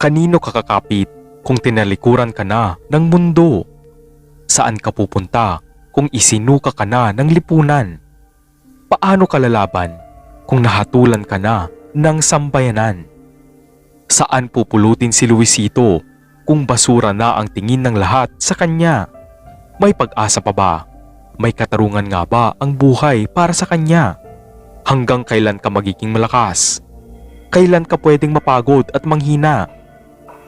Kanino ka kakapit kung tinalikuran ka na ng mundo? Saan ka pupunta kung isinuka ka na ng lipunan? Paano ka lalaban kung nahatulan ka na ng sambayanan? Saan pupulutin si Luisito kung basura na ang tingin ng lahat sa kanya? May pag-asa pa ba? May katarungan nga ba ang buhay para sa kanya? Hanggang kailan ka magiging malakas? Kailan ka pwedeng mapagod at manghina?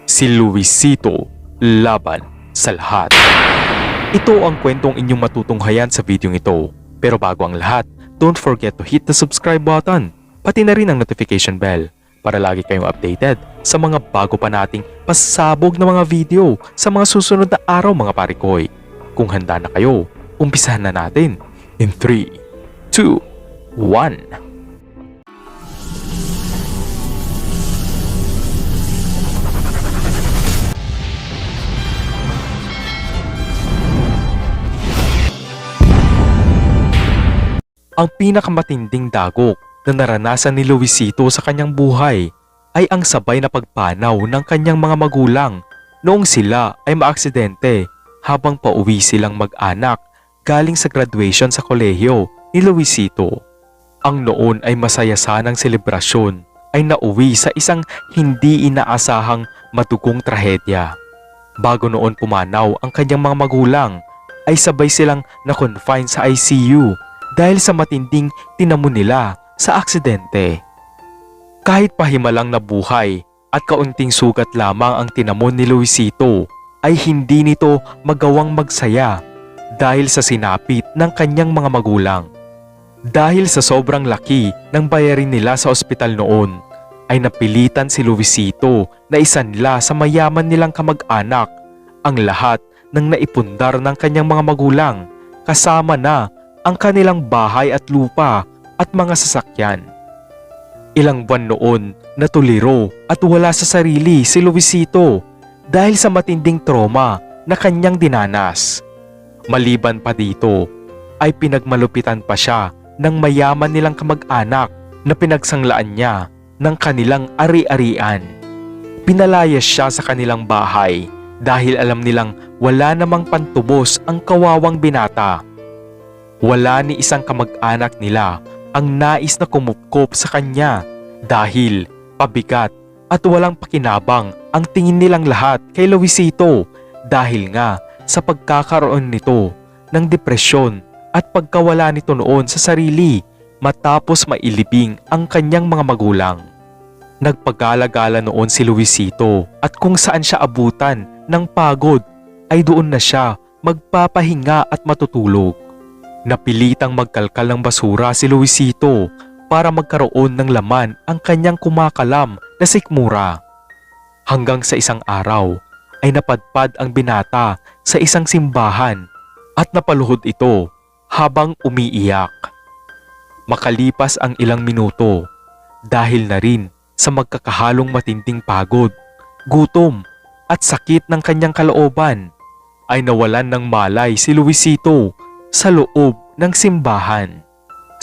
Si Luisito, laban sa lahat. Ito ang kwentong inyong matutunghayan sa video ito. Pero bago ang lahat, don't forget to hit the subscribe button, pati na rin ang notification bell para lagi kayong updated sa mga bago pa nating pasabog na mga video sa mga susunod na araw mga parikoy. Kung handa na kayo, umpisahan na natin in 3, 2, 1. Ang pinakamatinding dagok na naranasan ni Luisito sa kanyang buhay ay ang sabay na pagpanaw ng kanyang mga magulang noong sila ay maaksidente habang pauwi silang mag-anak galing sa graduation sa kolehiyo ni Luisito. Ang noon ay masaya sanang selebrasyon ay nauwi sa isang hindi inaasahang matugong trahedya. Bago noon pumanaw ang kanyang mga magulang ay sabay silang na-confine sa ICU dahil sa matinding tinamon nila sa aksidente. Kahit pahimalang na buhay at kaunting sugat lamang ang tinamon ni Luisito ay hindi nito magawang magsaya dahil sa sinapit ng kanyang mga magulang. Dahil sa sobrang laki ng bayarin nila sa ospital noon ay napilitan si Luisito na isanla sa mayaman nilang kamag-anak ang lahat ng naipundar ng kanyang mga magulang kasama na ang kanilang bahay at lupa at mga sasakyan. Ilang buwan noon natuliro at wala sa sarili si Luisito dahil sa matinding trauma na kanyang dinanas. Maliban pa dito ay pinagmalupitan pa siya ng mayaman nilang kamag-anak na pinagsanglaan niya ng kanilang ari-arian. Pinalayas siya sa kanilang bahay dahil alam nilang wala namang pantubos ang kawawang binata. Wala ni isang kamag-anak nila ang nais na kumupkop sa kanya dahil pabigat at walang pakinabang ang tingin nilang lahat kay Luisito dahil nga sa pagkakaroon nito ng depresyon at pagkawala nito noon sa sarili matapos mailibing ang kanyang mga magulang. Nagpagala-gala noon si Luisito at kung saan siya abutan ng pagod ay doon na siya magpapahinga at matutulog. Napilitang magkalkal ng basura si Luisito para magkaroon ng laman ang kanyang kumakalam na sikmura. Hanggang sa isang araw ay napadpad ang binata sa isang simbahan at napaluhod ito habang umiiyak. Makalipas ang ilang minuto dahil na rin sa magkakahalong matinding pagod, gutom at sakit ng kanyang kalooban ay nawalan ng malay si Luisito sa loob ng simbahan.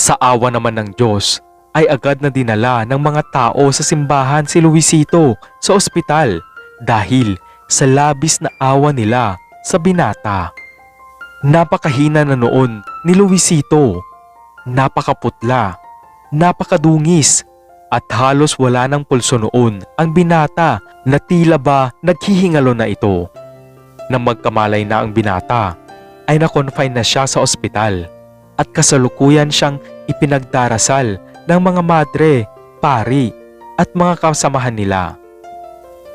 Sa awa naman ng Diyos ay agad na dinala ng mga tao sa simbahan si Luisito sa ospital dahil sa labis na awa nila sa binata. Napakahina na noon ni Luisito, napakaputla, napakadungis at halos wala ng pulso noon ang binata na tila ba naghihingalo na ito. Nang magkamalay na ang binata ay na-confine na siya sa ospital at kasalukuyan siyang ipinagdarasal ng mga madre, pari at mga kasamahan nila.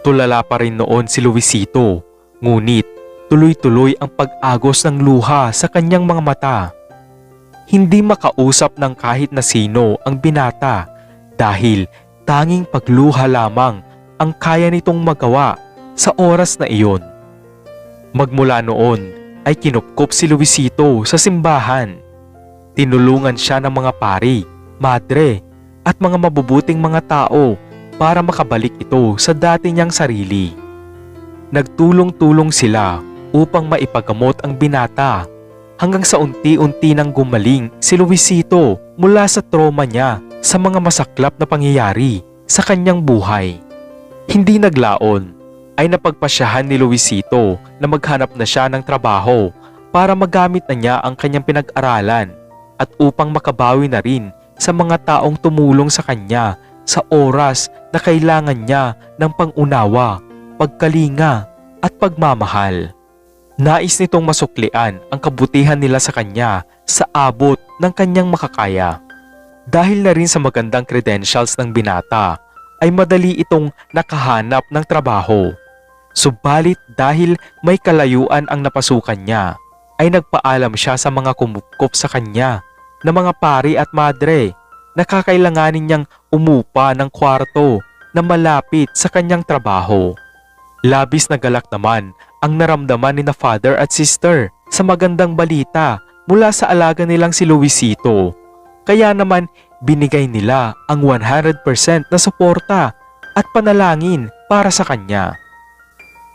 Tulala pa rin noon si Luisito, ngunit tuloy-tuloy ang pag-agos ng luha sa kanyang mga mata. Hindi makausap ng kahit na sino ang binata dahil tanging pagluha lamang ang kaya nitong magawa sa oras na iyon. Magmula noon ay kinupkop si Luisito sa simbahan. Tinulungan siya ng mga pari, madre at mga mabubuting mga tao para makabalik ito sa dati niyang sarili. Nagtulong-tulong sila upang maipagamot ang binata hanggang sa unti-unti nang gumaling si Luisito mula sa trauma niya sa mga masaklap na pangyayari sa kanyang buhay. Hindi naglaon ay napagpasyahan ni Luisito na maghanap na siya ng trabaho para magamit na niya ang kanyang pinag-aralan at upang makabawi na rin sa mga taong tumulong sa kanya sa oras na kailangan niya ng pangunawa, pagkalinga at pagmamahal. Nais nitong masuklian ang kabutihan nila sa kanya sa abot ng kanyang makakaya. Dahil na rin sa magandang credentials ng binata, ay madali itong nakahanap ng trabaho. Subalit dahil may kalayuan ang napasukan niya, ay nagpaalam siya sa mga kumupkop sa kanya na mga pari at madre na kakailanganin niyang umupa ng kwarto na malapit sa kanyang trabaho. Labis na galak naman ang naramdaman ni na father at sister sa magandang balita mula sa alaga nilang si Luisito. Kaya naman binigay nila ang 100% na suporta at panalangin para sa kanya.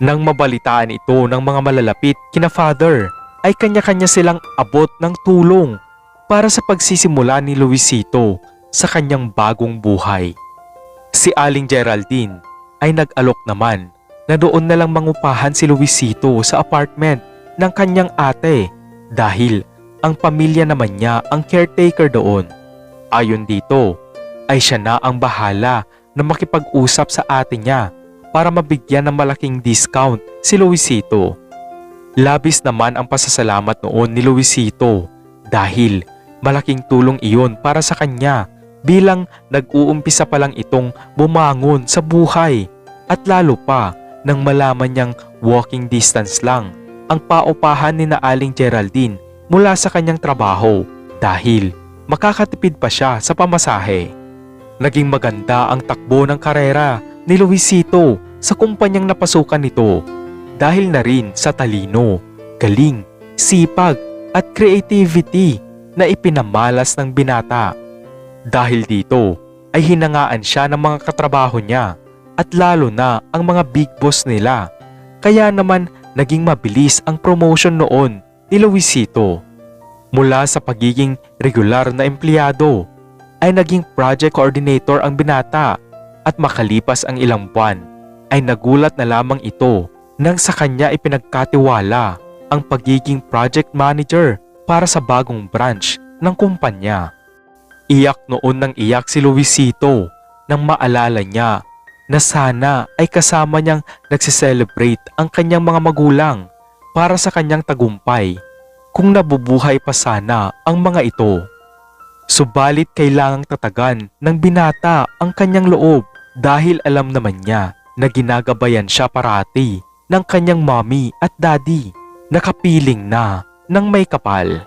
Nang mabalitaan ito ng mga malalapit kina father, ay kanya-kanya silang abot ng tulong para sa pagsisimula ni Luisito sa kanyang bagong buhay. Si Aling Geraldine ay nag-alok naman na doon na lang mangupahan si Luisito sa apartment ng kanyang ate dahil ang pamilya naman niya ang caretaker doon. Ayon dito, ay siya na ang bahala na makipag-usap sa ate niya para mabigyan ng malaking discount si Luisito. Labis naman ang pasasalamat noon ni Luisito dahil malaking tulong iyon para sa kanya bilang nag-uumpisa pa lang itong bumangon sa buhay at lalo pa nang malaman niyang walking distance lang ang paupahan ni na Aling Geraldine mula sa kanyang trabaho dahil makakatipid pa siya sa pamasahe. Naging maganda ang takbo ng karera ni Luisito sa kumpanyang napasukan nito dahil na rin sa talino, galing, sipag at creativity na ipinamalas ng binata. Dahil dito ay hinangaan siya ng mga katrabaho niya at lalo na ang mga big boss nila. Kaya naman naging mabilis ang promotion noon ni Luisito. Mula sa pagiging regular na empleyado ay naging project coordinator ang binata at makalipas ang ilang buwan ay nagulat na lamang ito nang sa kanya ipinagkatiwala ang pagiging project manager para sa bagong branch ng kumpanya. Iyak noon nang iyak si Luisito nang maalala niya na sana ay kasama niyang nagsiselebrate ang kanyang mga magulang para sa kanyang tagumpay kung nabubuhay pa sana ang mga ito. Subalit kailangang tatagan ng binata ang kanyang loob dahil alam naman niya na ginagabayan siya parati ng kanyang mommy at daddy na kapiling na ng may kapal.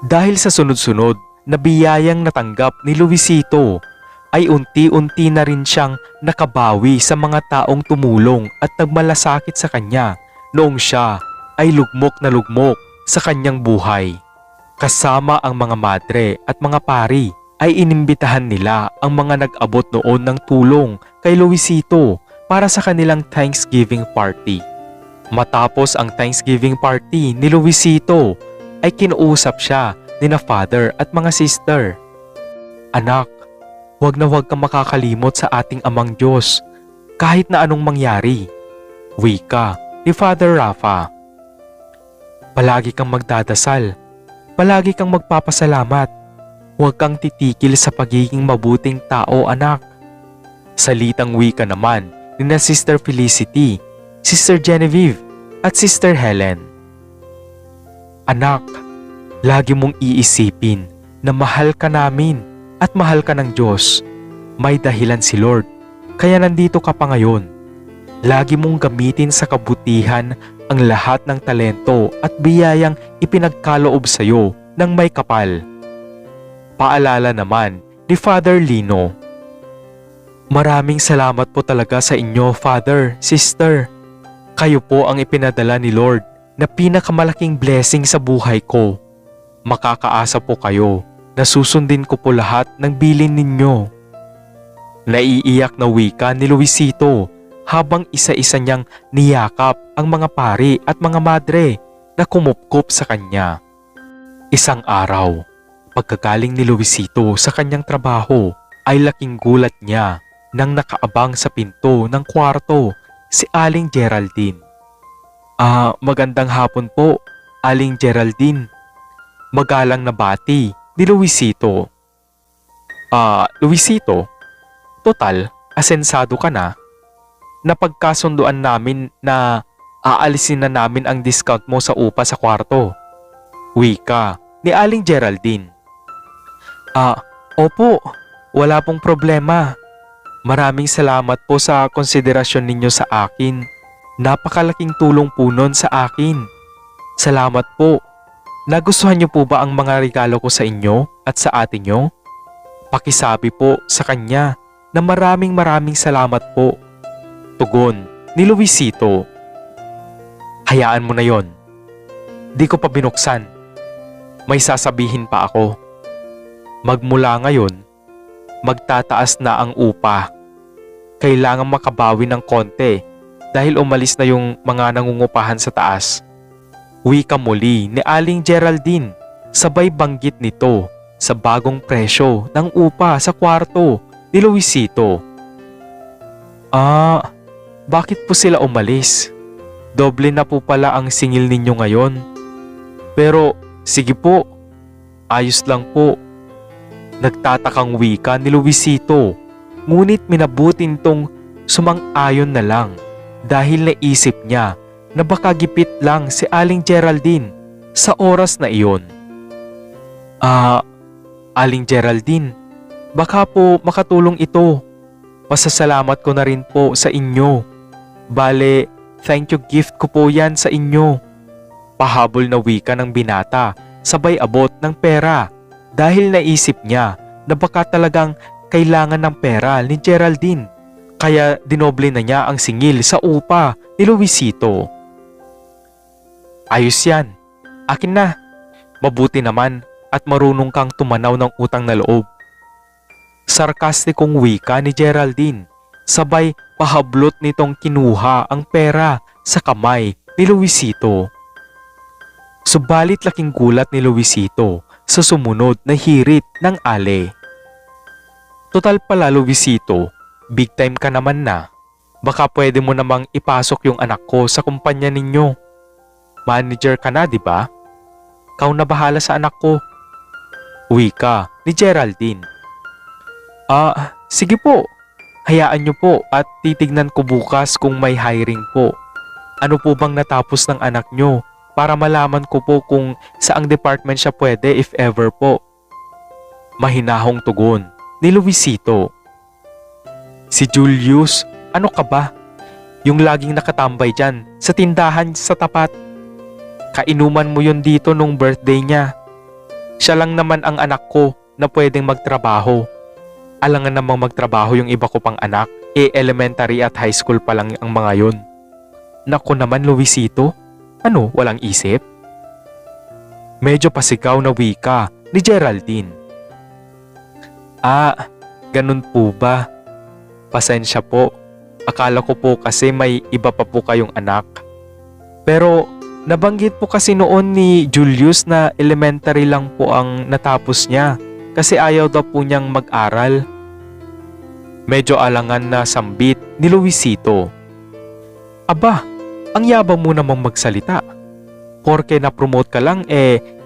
Dahil sa sunod-sunod na biyayang natanggap ni Luisito ay unti-unti na rin siyang nakabawi sa mga taong tumulong at nagmalasakit sa kanya noong siya ay lugmok na lugmok sa kanyang buhay. Kasama ang mga madre at mga pari ay inimbitahan nila ang mga nag-abot noon ng tulong kay Luisito para sa kanilang Thanksgiving party. Matapos ang Thanksgiving party ni Luisito ay kinuusap siya ni na father at mga sister. Anak, huwag na huwag kang makakalimot sa ating amang Diyos kahit na anong mangyari. Wika ni Father Rafa. Palagi kang magdadasal. Palagi kang magpapasalamat. Huwag kang titikil sa pagiging mabuting tao, anak. Salitang wika naman ni na Sister Felicity, Sister Genevieve at Sister Helen. Anak, lagi mong iisipin na mahal ka namin at mahal ka ng Diyos. May dahilan si Lord, kaya nandito ka pa ngayon. Lagi mong gamitin sa kabutihan ang lahat ng talento at biyayang ipinagkaloob sa iyo ng may kapal. Paalala naman ni Father Lino. Maraming salamat po talaga sa inyo, Father, Sister. Kayo po ang ipinadala ni Lord na pinakamalaking blessing sa buhay ko. Makakaasa po kayo na susundin ko po lahat ng bilin ninyo. Naiiyak na wika ni Luisito habang isa-isa niyang niyakap ang mga pari at mga madre na kumupkop sa kanya. Isang araw, pagkagaling ni Luisito sa kanyang trabaho ay laking gulat niya nang nakaabang sa pinto ng kwarto si Aling Geraldine. Magandang hapon po, Aling Geraldine. Magalang na bati ni Luisito. Luisito, total, asensado ka na. Napagkasunduan namin na aalisin na namin ang discount mo sa upa sa kwarto. Wika ni Aling Geraldine. Opo, wala pong problema. Maraming salamat po sa konsiderasyon ninyo sa akin. Napakalaking tulong po nun sa akin. Salamat po. Nagustuhan niyo po ba ang mga regalo ko sa inyo at sa ate niyo? Pakisabi po sa kanya na maraming salamat po. Tugon ni Luisito. Hayaan mo na yon. Di ko pa binuksan. May sasabihin pa ako. Magmula ngayon, magtataas na ang upa. Kailangan makabawi ng konti dahil umalis na yung mga nangungupahan sa taas. Wika muli ni Aling Geraldine, sabay banggit nito sa bagong presyo ng upa sa kwarto ni Luisito. Bakit po sila umalis? Doble na po pala ang singil ninyo ngayon. Pero sige po, ayos lang po. Nagtatakang wika ni Luisito, ngunit minabutin tong sumang-ayon na lang dahil naisip niya na baka gipit lang si Aling Geraldine sa oras na iyon. Aling Geraldine, baka po makatulong ito. Pasasalamat ko na rin po sa inyo. Bale, thank you gift ko po yan sa inyo. Pahabol na wika ng binata, sabay abot ng pera dahil naisip niya na baka talagang kailangan ng pera ni Geraldine. Kaya dinoble na niya ang singil sa upa ni Luisito. Ayos yan. Akin na. Mabuti naman at marunong kang tumanaw ng utang na loob. Sarkastikong wika ni Geraldine, sabay pahablot nitong kinuha ang pera sa kamay ni Luisito. Subalit laking gulat ni Luisito sa sumunod na hirit ng ale. Total pala Luisito, big time ka naman na. Baka pwede mo namang ipasok yung anak ko sa kumpanya ninyo. Manager ka na, di ba? Kau na bahala sa anak ko. Wika ni Geraldine. Sige po. Hayaan niyo po at titignan ko bukas kung may hiring po. Ano po bang natapos ng anak niyo para malaman ko po kung saang department siya pwede if ever po. Mahinahong tugon ni Luisito. Si Julius, ano ka ba? Yung laging nakatambay dyan sa tindahan sa tapat. Kainuman mo yun dito nung birthday niya. Siya lang naman ang anak ko na pwedeng magtrabaho. Alangan namang magtrabaho yung iba ko pang anak, elementary at high school pa lang ang mga yun. Naku naman Luisito, ano walang isip? Medyo pasigaw na wika ni Geraldine. Ganun po ba? Pasensya po, akala ko po kasi may iba pa po kayong anak. Pero nabanggit po kasi noon ni Julius na elementary lang po ang natapos niya. Kasi ayaw daw po niyang mag-aral. Medyo alangan na sambit ni Luisito. Aba, ang yabang mo namang magsalita. Porke na-promote ka lang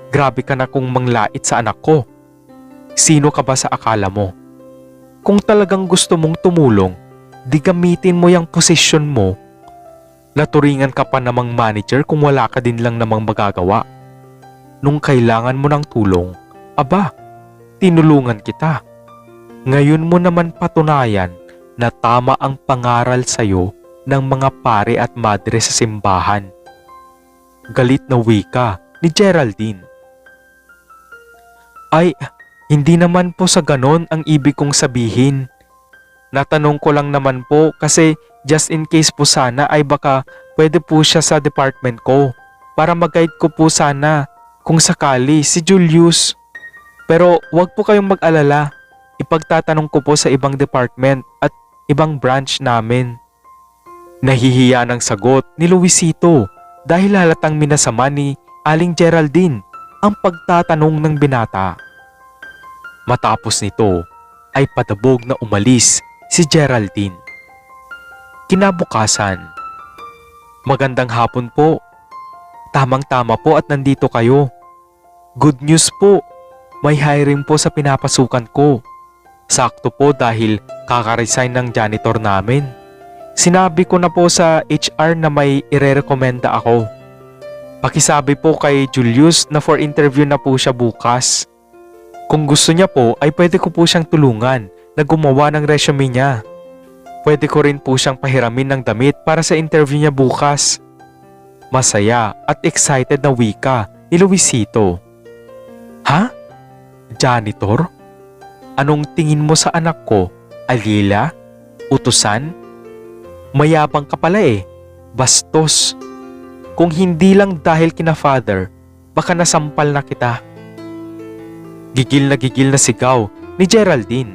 grabe ka na kung manglait sa anak ko. Sino ka ba sa akala mo? Kung talagang gusto mong tumulong, di gamitin mo yung posisyon mo. Naturingan ka pa namang manager kung wala ka din lang namang magagawa. Nung kailangan mo ng tulong, aba, tinulungan kita. Ngayon mo naman patunayan na tama ang pangaral sa'yo ng mga pare at madre sa simbahan. Galit na wika ni Geraldine. Hindi naman po sa ganon ang ibig kong sabihin. Natanong ko lang naman po kasi just in case po sana ay baka pwede po siya sa department ko para mag-guide ko po sana kung sakali si Julius. Pero wag po kayong mag-alala, ipagtatanong ko po sa ibang department at ibang branch namin. Nahihiya ng sagot ni Luisito dahil halatang minasama ni Aling Geraldine ang pagtatanong ng binata. Matapos nito ay patabog na umalis si Geraldine. Kinabukasan. Magandang hapon po. Tamang-tama po at nandito kayo. Good news po. May hiring po sa pinapasukan ko. Sakto po dahil kaka-resign ng janitor namin. Sinabi ko na po sa HR na may irerekomenda ako. Pakisabi po kay Julius na for interview na po siya bukas. Kung gusto niya po ay pwede ko po siyang tulungan na gumawa ng resume niya. Pwede ko rin po siyang pahiramin ng damit para sa interview niya bukas. Masaya at excited na wika ni Luisito. Ha? Janitor? Anong tingin mo sa anak ko? Alila? Utusan? Mayabang ka pala eh. Bastos. Kung hindi lang dahil kina father, baka nasampal na kita. Gigil na sigaw ni Geraldine.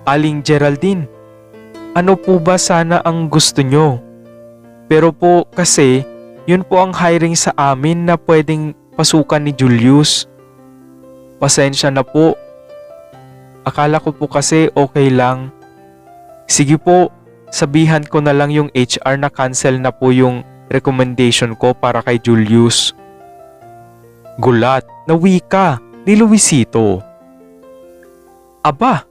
Aling Geraldine, ano po ba sana ang gusto nyo? Pero po kasi, yun po ang hiring sa amin na pwedeng pasukan ni Julius. Pasensya na po. Akala ko po kasi okay lang. Sige po, sabihan ko na lang yung HR na cancel na po yung recommendation ko para kay Julius. Gulat na wika ni Luisito. Aba,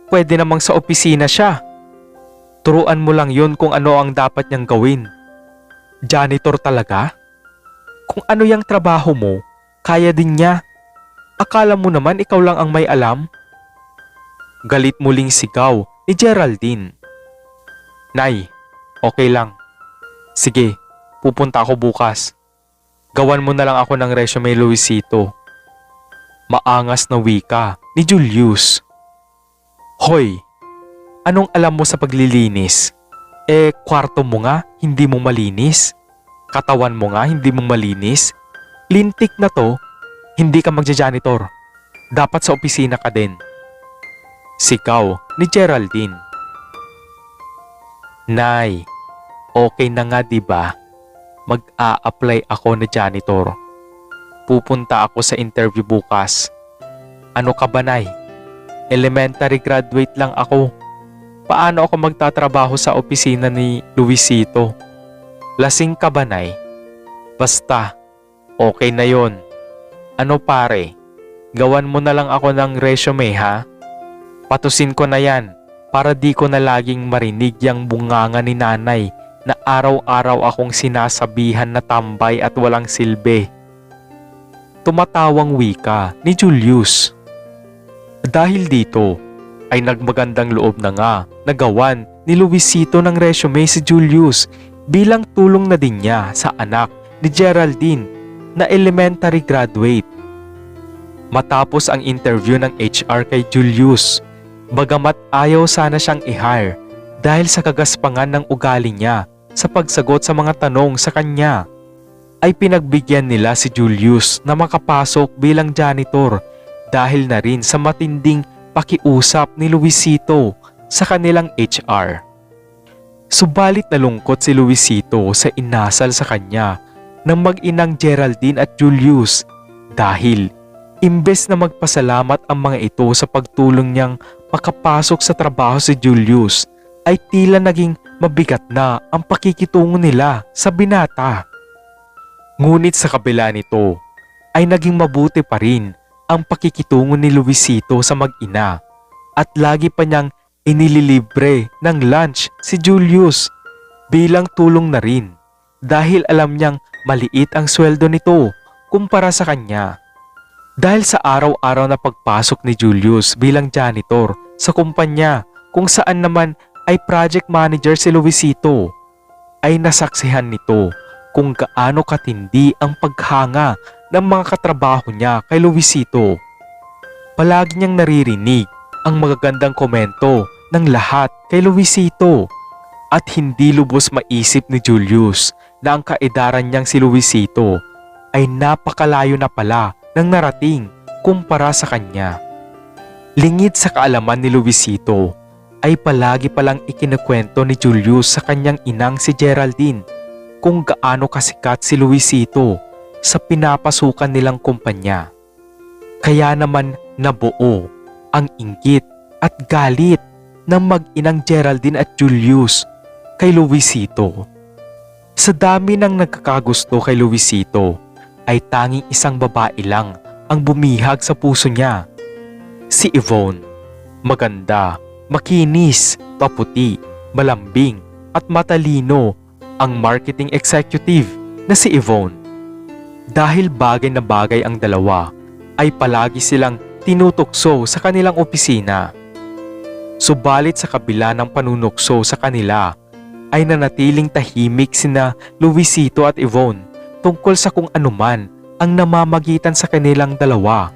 pwede namang sa opisina siya. Turuan mo lang yun kung ano ang dapat niyang gawin. Janitor talaga? Kung ano yung trabaho mo, kaya din niya. Akala mo naman ikaw lang ang may alam? Galit muling sigaw ni Geraldine. Nay, okay lang. Sige, pupunta ako bukas. Gawan mo na lang ako ng resume, Luisito. Maangas na wika ni Julius. Hoy, anong alam mo sa paglilinis? Kwarto mo nga, hindi mo malinis. Katawan mo nga, hindi mo malinis. Lintik na to, hindi ka magja-janitor. Dapat sa opisina ka din. Sigaw ni Geraldine. Nay, okay na nga diba? Mag-a-apply ako na janitor. Pupunta ako sa interview bukas. Ano ka ba, Nay? Elementary graduate lang ako. Paano ako magtatrabaho sa opisina ni Luisito? Lasing ka ba, Nay? Basta, okay na yon. Ano pare, gawan mo na lang ako ng resume ha? Patusin ko na yan para di ko na laging marinig yung bunganga ni nanay na araw-araw akong sinasabihan na tambay at walang silbi. Tumatawang wika ni Julius. Dahil dito, ay nagmagandang loob na nga na gawan ni Luisito ng resume si Julius bilang tulong na din niya sa anak ni Geraldine na elementary graduate. Matapos ang interview ng HR kay Julius, bagamat ayaw sana siyang i-hire dahil sa kagaspangan ng ugali niya sa pagsagot sa mga tanong sa kanya, ay pinagbigyan nila si Julius na makapasok bilang janitor dahil na rin sa matinding pakiusap ni Luisito sa kanilang HR. Subalit nalungkot si Luisito sa inasal sa kanya ng mag-inang Geraldine at Julius dahil imbes na magpasalamat ang mga ito sa pagtulong niyang makapasok sa trabaho si Julius, ay tila naging mabigat na ang pakikitungo nila sa binata. Ngunit sa kabila nito ay naging mabuti pa rin ang pakikitungo ni Luisito sa mag-ina at lagi pa niyang inililibre ng lunch si Julius bilang tulong na rin dahil alam niyang maliit ang sweldo nito kumpara sa kanya. Dahil sa araw-araw na pagpasok ni Julius bilang janitor sa kumpanya kung saan naman ay project manager si Luisito, ay nasaksihan nito kung gaano katindi ang paghanga ng mga katrabaho niya kay Luisito. Palagi niyang naririnig ang magagandang komento ng lahat kay Luisito at hindi lubos maisip ni Julius na ang kaedaran niyang si Luisito ay napakalayo na pala ng narating kumpara sa kanya. Lingid sa kaalaman ni Luisito ay palagi palang ikinukwento ni Julius sa kanyang inang si Geraldine kung gaano kasikat si Luisito sa pinapasukan nilang kumpanya. Kaya naman nabuo ang inggit at galit ng mag-inang Geraldine at Julius kay Luisito. Sa dami ng nagkakagusto kay Luisito, ay tanging isang babae lang ang bumihag sa puso niya. Si Yvonne. Maganda, makinis, paputi, malambing at matalino ang marketing executive na si Yvonne. Dahil bagay na bagay ang dalawa, ay palagi silang tinutokso sa kanilang opisina. Subalit sa kabila ng panunokso sa kanila, ay nanatiling tahimik sina Luisito at Yvonne tungkol sa kung anuman ang namamagitan sa kanilang dalawa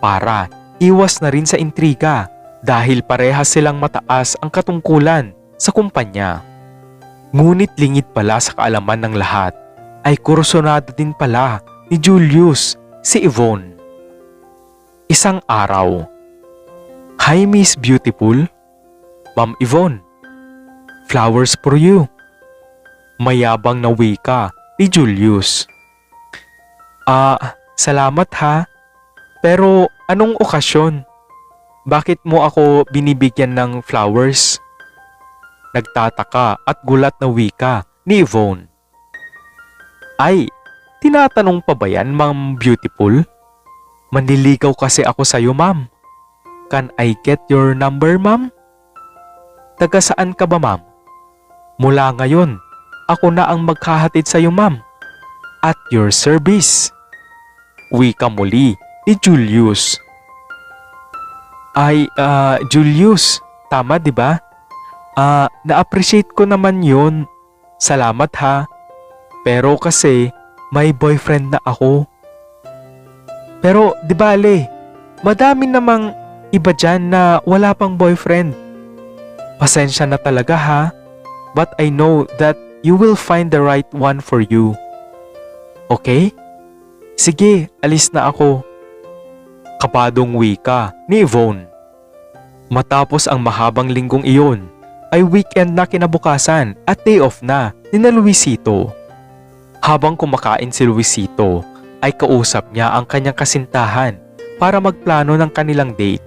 para iwas na rin sa intriga dahil parehas silang mataas ang katungkulan sa kumpanya. Ngunit lingid pala sa kaalaman ng lahat ay kursunado din pala ni Julius si Yvonne. Isang araw, "Hi Miss Beautiful, Ma'am Yvonne, flowers for you." Mayabang na wika ni Julius. Salamat ha. Pero anong okasyon? Bakit mo ako binibigyan ng flowers?" Nagtataka at gulat na wika ni Yvonne. "Ay, tinatanong pa ba yan, Ma'am Beautiful? Manliligaw kasi ako sa'yo, ma'am. Can I get your number, ma'am?" "Taga saan ka ba, ma'am?" "Mula ngayon, ako na ang maghahatid sa'yo, ma'am. At your service." Wika muli ni Julius. Ay, Julius, tama 'di ba? Na-appreciate ko naman 'yon. Salamat ha. Pero kasi may boyfriend na ako. Pero di bale, madami namang iba dyan na wala pang boyfriend. Pasensya na talaga ha. But I know that you will find the right one for you. Okay? Sige, alis na ako. Kapadong wika ni Yvonne. Matapos ang mahabang linggong iyon, ay weekend na kinabukasan at day off na ni Luisito. Habang kumakain si Luisito, ay kausap niya ang kanyang kasintahan para magplano ng kanilang date.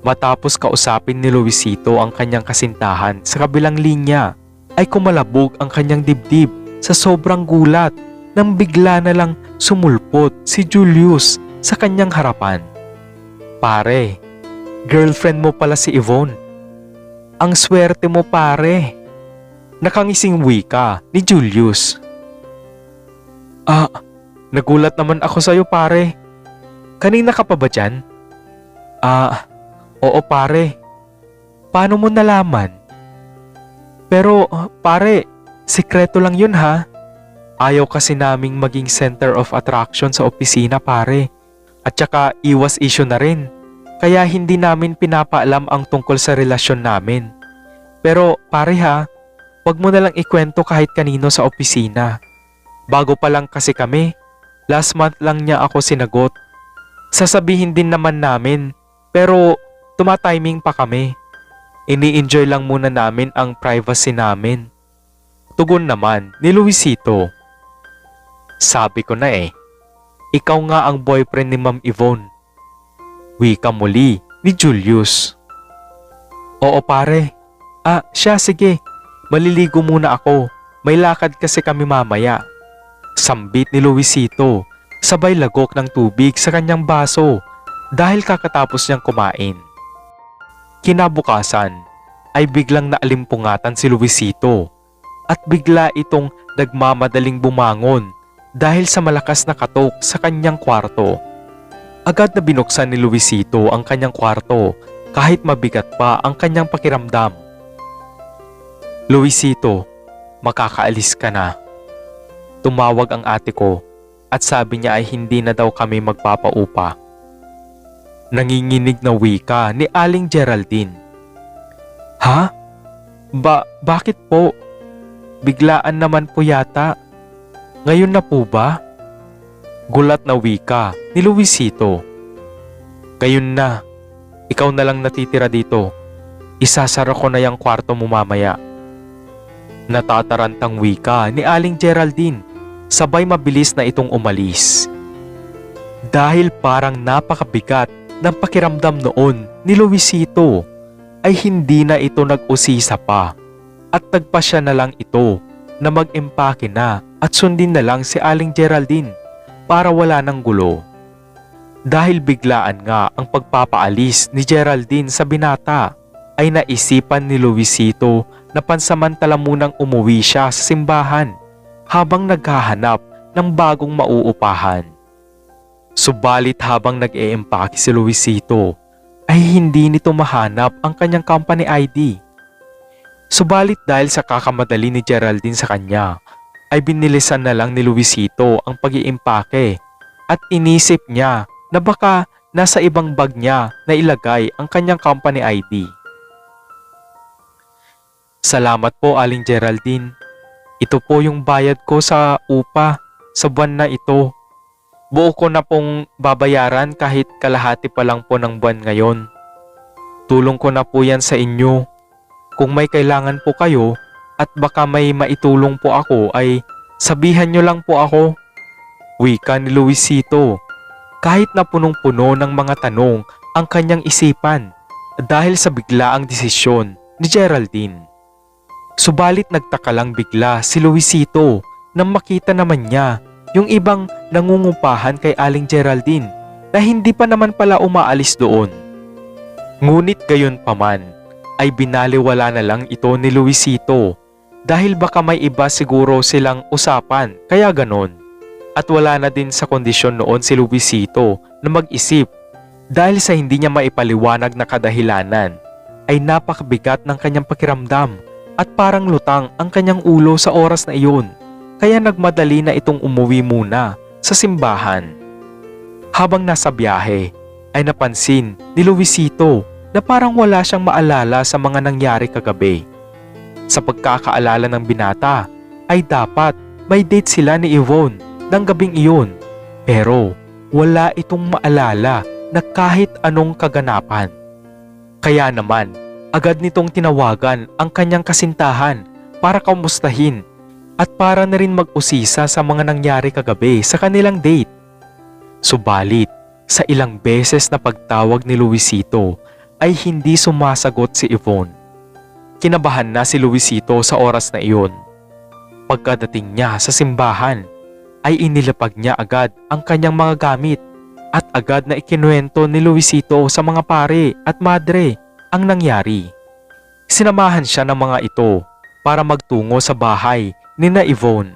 Matapos kausapin ni Luisito ang kanyang kasintahan sa kabilang linya, ay kumalabog ang kanyang dibdib sa sobrang gulat nang bigla na lang sumulpot si Julius sa kanyang harapan. "Pare, girlfriend mo pala si Yvonne. Ang swerte mo, pare." Nakangising wika ni Julius. Nagulat naman ako sa'yo, pare. Kanina ka pa ba dyan?" Oo, pare. Paano mo nalaman?" "Pero, pare, sikreto lang yun ha. Ayaw kasi naming maging center of attraction sa opisina, pare. At saka iwas issue na rin. Kaya hindi namin pinapaalam ang tungkol sa relasyon namin. Pero pare ha, wag mo na lang ikwento kahit kanino sa opisina. Bago pa lang kasi kami. Last month lang niya ako sinagot. Sasabihin din naman namin, pero tumatiming pa kami. Ini-enjoy lang muna namin ang privacy namin." Tugon naman ni Luisito. "Sabi ko na ikaw nga ang boyfriend ni Ma'am Yvonne." Wika muli ni Julius. "Oo pare. Siya sige. Maliligo muna ako. May lakad kasi kami mamaya." Sambit ni Luisito, sabay lagok ng tubig sa kanyang baso dahil kakatapos niyang kumain. Kinabukasan ay biglang naalimpungatan si Luisito at bigla itong nagmamadaling bumangon dahil sa malakas na katok sa kanyang kwarto. Agad na binuksan ni Luisito ang kanyang kwarto kahit mabigat pa ang kanyang pakiramdam. "Luisito, makakaalis ka na." Tumawag ang ate ko at sabi niya ay hindi na daw kami magpapaupa. Nanginginig na wika ni Aling Geraldine. "Ha? Bakit po? Biglaan naman po yata. Ngayon na po ba?" Gulat na wika ni Luisito. "Ngayon na. Ikaw na lang natitira dito. Isasara ko na yung kwarto mo mamaya." Natatarantang wika ni Aling Geraldine, sabay mabilis na itong umalis. Dahil parang napakabigat ng pakiramdam noon ni Luisito, ay hindi na ito nag-usisa pa at nagpasya na lang ito na mag-empake na at sundin na lang si Aling Geraldine para wala ng gulo. Dahil biglaan nga ang pagpapaalis ni Geraldine sa binata, ay naisipan ni Luisito na pansamantala munang umuwi siya sa simbahan habang naghahanap ng bagong mauupahan. Subalit habang nag-eempake si Luisito, ay hindi nito mahanap ang kanyang company ID. Subalit dahil sa kakamadali ni Geraldine sa kanya, ay binilisan na lang ni Luisito ang pag-iimpake at inisip niya na baka nasa ibang bag niya na ilagay ang kanyang company ID. Salamat po, Aling Geraldine. Ito po yung bayad ko sa upa sa buwan na ito. Buo ko na pong babayaran kahit kalahati pa lang po ng buwan ngayon. Tulong ko na po yan sa inyo. Kung may kailangan po kayo at baka may maitulong po ako ay sabihan nyo lang po ako. Wika ni Luisito kahit na punong-puno ng mga tanong ang kanyang isipan dahil sa biglaang desisyon ni Geraldine. Subalit nagtaka lang bigla si Luisito nang makita naman niya yung ibang nangungupahan kay Aling Geraldine na hindi pa naman pala umaalis doon. Ngunit gayon paman ay binaliwala na lang ito ni Luisito dahil baka may iba siguro silang usapan kaya ganon. At wala na din sa kondisyon noon si Luisito na mag-isip dahil sa hindi niya maipaliwanag na kadahilanan ay napakabigat ng kanyang pakiramdam at parang lutang ang kanyang ulo sa oras na iyon, kaya nagmadali na itong umuwi muna sa simbahan. Habang nasa biyahe, ay napansin ni Luisito na parang wala siyang maalala sa mga nangyari kagabi. Sa pagkakaalala ng binata, ay dapat may date sila ni Yvonne ng gabing iyon, pero wala itong maalala na kahit anong kaganapan. Kaya naman, agad nitong tinawagan ang kanyang kasintahan para kamustahin at para na rin mag-usisa sa mga nangyari kagabi sa kanilang date. Subalit, sa ilang beses na pagtawag ni Luisito ay hindi sumasagot si Yvonne. Kinabahan na si Luisito sa oras na iyon. Pagkadating niya sa simbahan, ay inilapag niya agad ang kanyang mga gamit at agad na ikinuwento ni Luisito sa mga pare at madre ang nangyari. Sinamahan siya ng mga ito para magtungo sa bahay ni na Yvonne.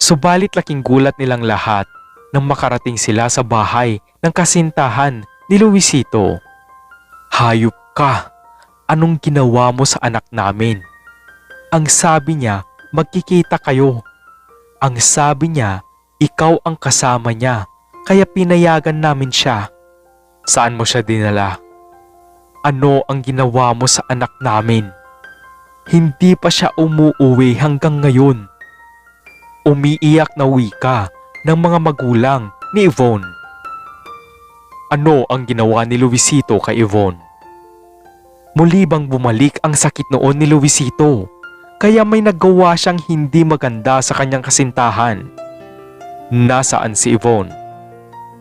Subalit laking gulat nilang lahat nang makarating sila sa bahay ng kasintahan ni Luisito. Hayop ka! Anong ginawa mo sa anak namin? Ang sabi niya, magkikita kayo. Ang sabi niya, ikaw ang kasama niya, kaya pinayagan namin siya. Saan mo siya dinala? Ano ang ginawa mo sa anak namin? Hindi pa siya umuuwi hanggang ngayon. Umiiyak na wika ng mga magulang ni Yvonne. Ano ang ginawa ni Luisito kay Yvonne? Muli bang bumalik ang sakit noon ni Luisito, kaya may nagawa siyang hindi maganda sa kanyang kasintahan? Nasaan si Yvonne?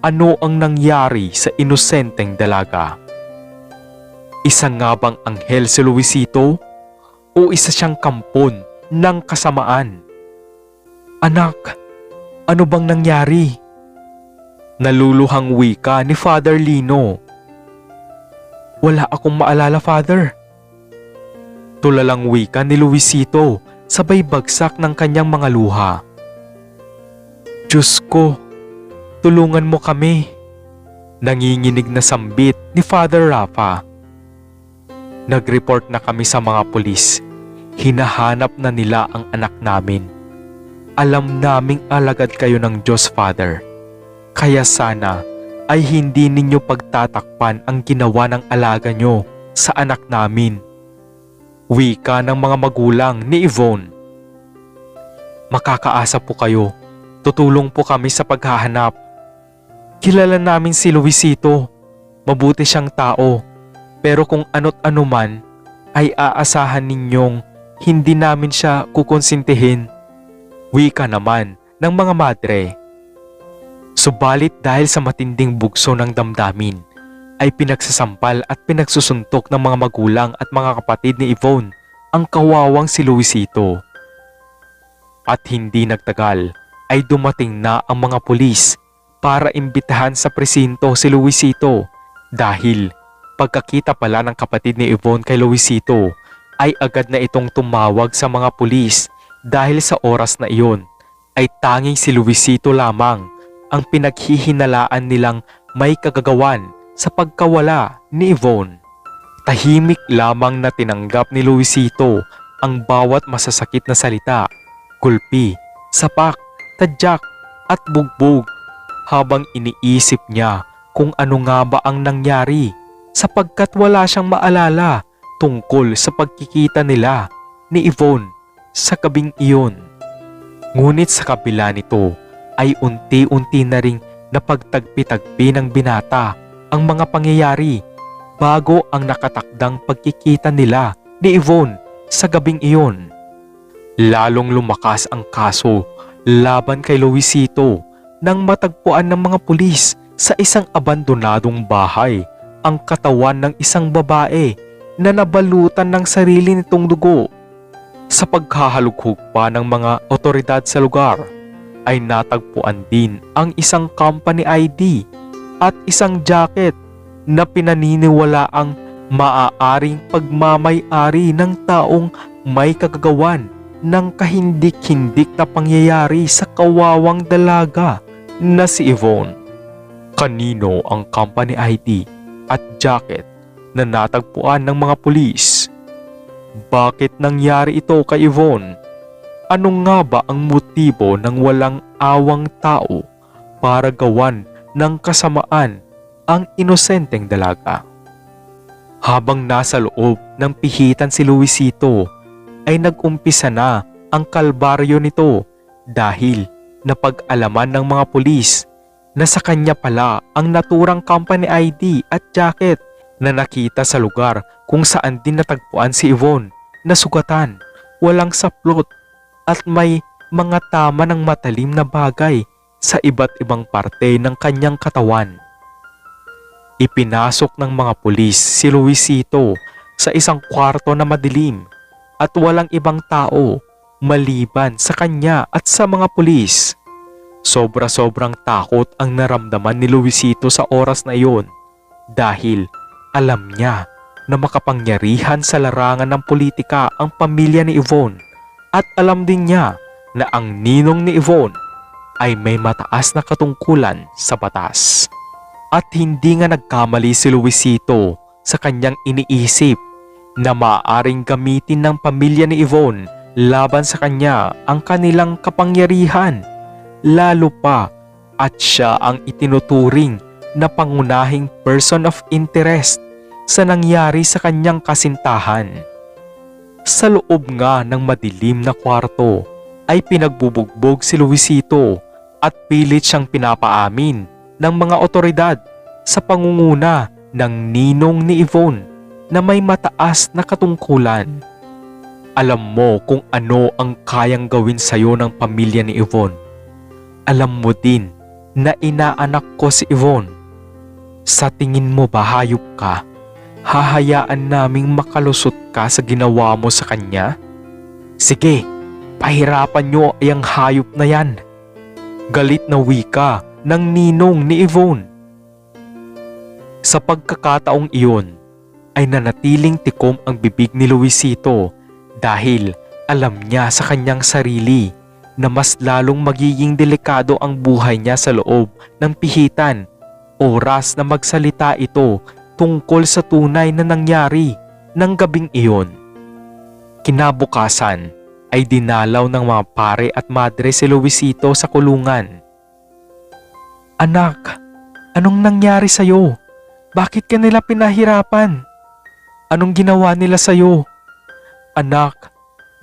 Ano ang nangyari sa inosenteng dalaga? Isa nga bang anghel si Luisito o isa siyang kampon ng kasamaan? Anak, ano bang nangyari? Naluluhang wika ni Father Lino. Wala akong maalala, Father. Tulalang wika ni Luisito sabay bagsak ng kanyang mga luha. Diyos ko, tulungan mo kami. Nanginginig na sambit ni Father Rafa. Nag-report na kami sa mga pulis. Hinahanap na nila ang anak namin. Alam naming alagad kayo ng Diyos, Father. Kaya sana ay hindi ninyo pagtatakpan ang ginawa ng alaga nyo sa anak namin. Wika ng mga magulang ni Yvonne. Makakaasa po kayo. Tutulong po kami sa paghahanap. Kilala namin si Luisito. Mabuti siyang tao. Pero kung ano't ano man, ay aasahan ninyong hindi namin siya kukonsintihin. Wika naman ng mga madre. Subalit dahil sa matinding bugso ng damdamin, ay pinagsasampal at pinagsusuntok ng mga magulang at mga kapatid ni Yvonne ang kawawang si Luisito. At hindi nagtagal ay dumating na ang mga pulis para imbitahan sa presinto si Luisito dahil pagkakita pala ng kapatid ni Yvonne kay Luisito ay agad na itong tumawag sa mga pulis dahil sa oras na iyon ay tanging si Luisito lamang ang pinaghihinalaan nilang may kagagawan sa pagkawala ni Yvonne. Tahimik lamang na tinanggap ni Luisito ang bawat masasakit na salita, gulpi, sapak, tadyak at bugbog habang iniisip niya kung ano nga ba ang nangyari sapagkat wala siyang maalala tungkol sa pagkikita nila ni Yvonne sa gabing iyon. Ngunit sa kabila nito ay unti-unti na ring napagtagpi-tagpi ng binata ang mga pangyayari bago ang nakatakdang pagkikita nila ni Yvonne sa gabing iyon. Lalong lumakas ang kaso laban kay Luisito nang matagpuan ng mga pulis sa isang abandonadong bahay ang katawan ng isang babae na nabalutan ng sarili nitong dugo. Sa paghahalughog pa ng mga otoridad sa lugar ay natagpuan din ang isang company ID at isang jacket na pinaniniwalaang maaaring pagmamay-ari ng taong may kagagawan ng kahindik-hindik na pangyayari sa kawawang dalaga na si Yvonne. Kanino ang company ID at jacket na natagpuan ng mga pulis? Bakit nangyari ito kay Yvonne? Ano nga ba ang motibo ng walang awang tao para gawan ng kasamaan ang inosenteng dalaga? Habang nasa loob ng pihitan si Luisito ay nag-umpisa na ang kalbaryo nito dahil napag-alaman ng mga pulis na sa kanya pala ang naturang company ID at jacket na nakita sa lugar kung saan din natagpuan si Yvonne na sugatan, walang saplot at may mga tama ng matalim na bagay sa iba't ibang parte ng kanyang katawan. Ipinasok ng mga pulis si Luisito sa isang kwarto na madilim at walang ibang tao maliban sa kanya at sa mga pulis. Sobra-sobrang takot ang naramdaman ni Luisito sa oras na iyon dahil alam niya na makapangyarihan sa larangan ng politika ang pamilya ni Yvonne at alam din niya na ang ninong ni Yvonne ay may mataas na katungkulan sa batas. At hindi nga nagkamali si Luisito sa kanyang iniisip na maaaring gamitin ng pamilya ni Yvonne laban sa kanya ang kanilang kapangyarihan, lalo pa at siya ang itinuturing na pangunahing person of interest sa nangyari sa kanyang kasintahan. Sa loob nga ng madilim na kwarto ay pinagbubugbog si Luisito at pilit siyang pinapaamin ng mga otoridad sa pangunguna ng ninong ni Yvonne na may mataas na katungkulan. Alam mo kung ano ang kayang gawin sa'yo ng pamilya ni Yvonne. Alam mo din na inaanak ko si Yvonne. Sa tingin mo ba hayop ka? Hahayaan naming makalusot ka sa ginawa mo sa kanya? Sige, pahirapan nyo ang hayop na yan. Galit na wika ng ninong ni Yvonne. Sa pagkakataong iyon ay nanatiling tikom ang bibig ni Luisito dahil alam niya sa kanyang sarili na mas lalong magiging delikado ang buhay niya sa loob ng pihitan oras na magsalita ito tungkol sa tunay na nangyari ng gabing iyon. Kinabukasan ay dinalaw ng mga pare at madre si Luisito sa kulungan. Anak, anong nangyari sa'yo? Bakit ka nila pinahirapan? Anong ginawa nila sa'yo? Anak,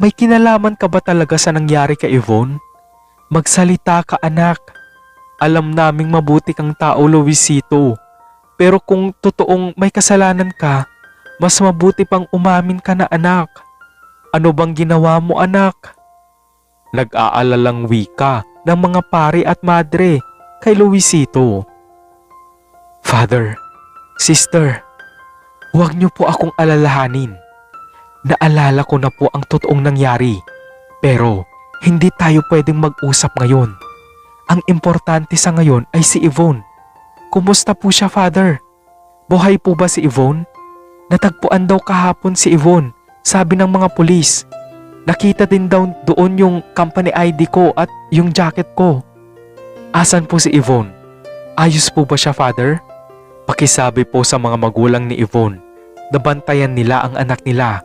may kinalaman ka ba talaga sa nangyari kay Yvonne? Magsalita ka, anak. Alam naming mabuti kang tao, Luisito. Pero kung totoong may kasalanan ka, mas mabuti pang umamin ka na, anak. Ano bang ginawa mo, anak? Nag-aalalang wika ng mga pari at madre kay Luisito. Sister, huwag niyo po akong alalahanin. Naalala ko na po ang totoong nangyari. Pero hindi tayo pwedeng mag-usap ngayon. Ang importante sa ngayon ay si Yvonne. Kumusta po siya, Father? Buhay po ba si Yvonne? Natagpuan daw kahapon si Yvonne, sabi ng mga pulis. Nakita din daw doon yung company ID ko at yung jacket ko. Asan po si Yvonne? Ayos po ba siya, Father? Pakisabi po sa mga magulang ni Yvonne na bantayan nila ang anak nila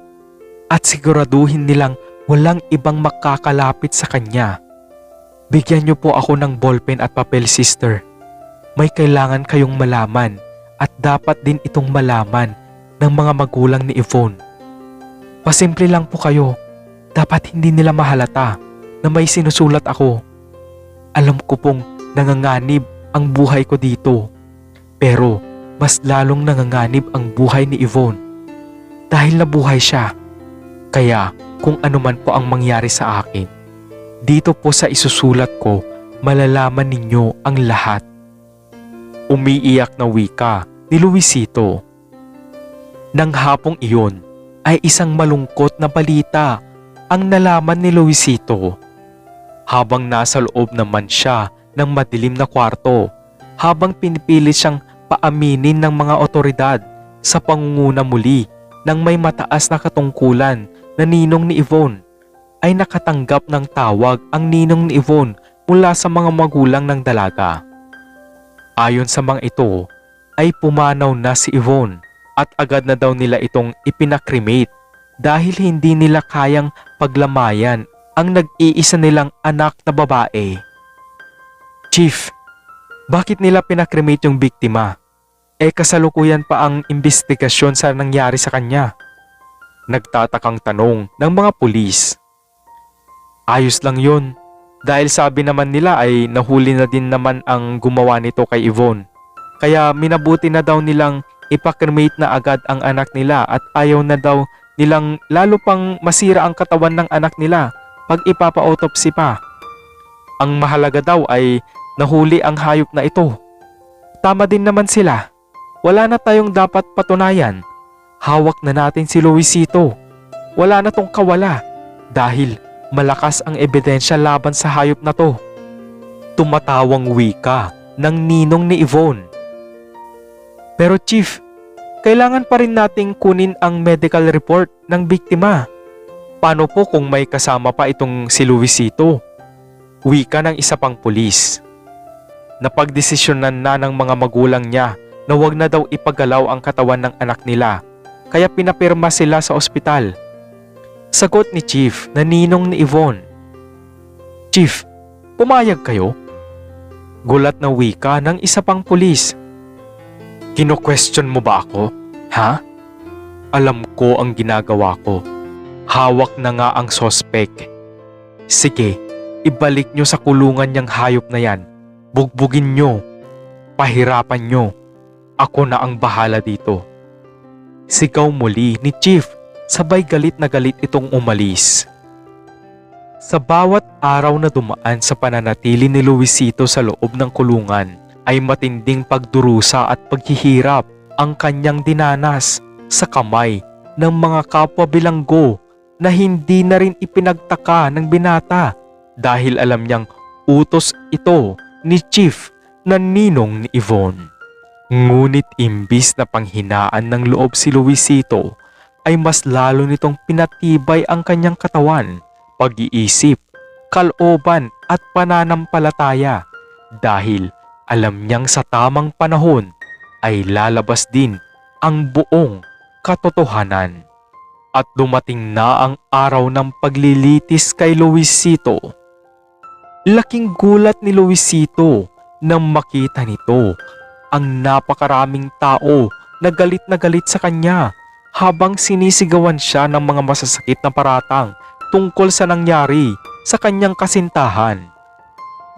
at siguraduhin nilang walang ibang makakalapit sa kanya. Bigyan niyo po ako ng ballpen at papel, sister. May kailangan kayong malaman at dapat din itong malaman ng mga magulang ni Yvonne. Pasimple lang po kayo. Dapat hindi nila mahalata na may sinusulat ako. Alam ko pong nanganganib ang buhay ko dito. Pero mas lalong nanganganib ang buhay ni Yvonne. Dahil nabuhay siya. Kaya kung ano man po ang mangyari sa akin, dito po sa isusulat ko, malalaman ninyo ang lahat. Umiiyak na wika ni Luisito. Nang hapong iyon ay isang malungkot na balita ang nalaman ni Luisito. Habang nasa loob naman siya ng madilim na kwarto, habang pinipilit siyang paaminin ng mga otoridad sa pangunguna muli ng may mataas na katungkulan na ninong ni Yvonne, ay nakatanggap ng tawag ang ninong ni Yvonne mula sa mga magulang ng dalaga. Ayon sa mga ito, ay pumanaw na si Yvonne at agad na daw nila itong ipinakremate dahil hindi nila kayang paglamayan ang nag-iisa nilang anak na babae. Chief, bakit nila pinakremate yung biktima? Kasalukuyan pa ang investigasyon sa nangyari sa kanya. Nagtatakang tanong ng mga pulis. Ayos lang yun, dahil sabi naman nila ay nahuli na din naman ang gumawa nito kay Yvonne. Kaya minabuti na daw nilang ipakremate na agad ang anak nila at ayaw na daw nilang lalo pang masira ang katawan ng anak nila pag ipapa-autopsy pa. Ang mahalaga daw ay nahuli ang hayop na ito. Tama din naman sila. Wala na tayong dapat patunayan. Hawak na natin si Luisito. Wala na tong kawala dahil malakas ang ebidensya laban sa hayop na to. Tumatawang wika ng ninong ni Yvonne. Pero Chief, kailangan pa rin nating kunin ang medical report ng biktima. Paano po kung may kasama pa itong si Luisito? Wika ng isa pang pulis. Napagdesisyonan na ng mga magulang niya na wag na daw ipagalaw ang katawan ng anak nila, kaya pinapirma sila sa ospital. Sagot ni Chief na ninong ni Yvonne. Chief, pumayag kayo? Gulat na wika ng isa pang pulis. Kino-question mo ba ako? Ha? Alam ko ang ginagawa ko. Hawak na nga ang sospek. Sige, ibalik nyo sa kulungan niyang hayop na yan. Bugbugin nyo. Pahirapan nyo. Ako na ang bahala dito. Sigaw muli ni Chief, sabay galit na galit itong umalis. Sa bawat araw na dumaan sa pananatili ni Luisito sa loob ng kulungan, ay matinding pagdurusa at paghihirap ang kanyang dinanas sa kamay ng mga kapwa bilanggo na hindi na rin ipinagtaka ng binata dahil alam niyang utos ito ni Chief na ninong ni Yvonne. Ngunit imbis na panghinaan ng loob si Luisito, ay mas lalo nitong pinatibay ang kanyang katawan, pag-iisip, kalooban at pananampalataya dahil alam niyang sa tamang panahon ay lalabas din ang buong katotohanan. At dumating na ang araw ng paglilitis kay Luisito. Laking gulat ni Luisito nang makita nito ang napakaraming tao na galit sa kanya habang sinisigawan siya ng mga masasakit na paratang tungkol sa nangyari sa kanyang kasintahan.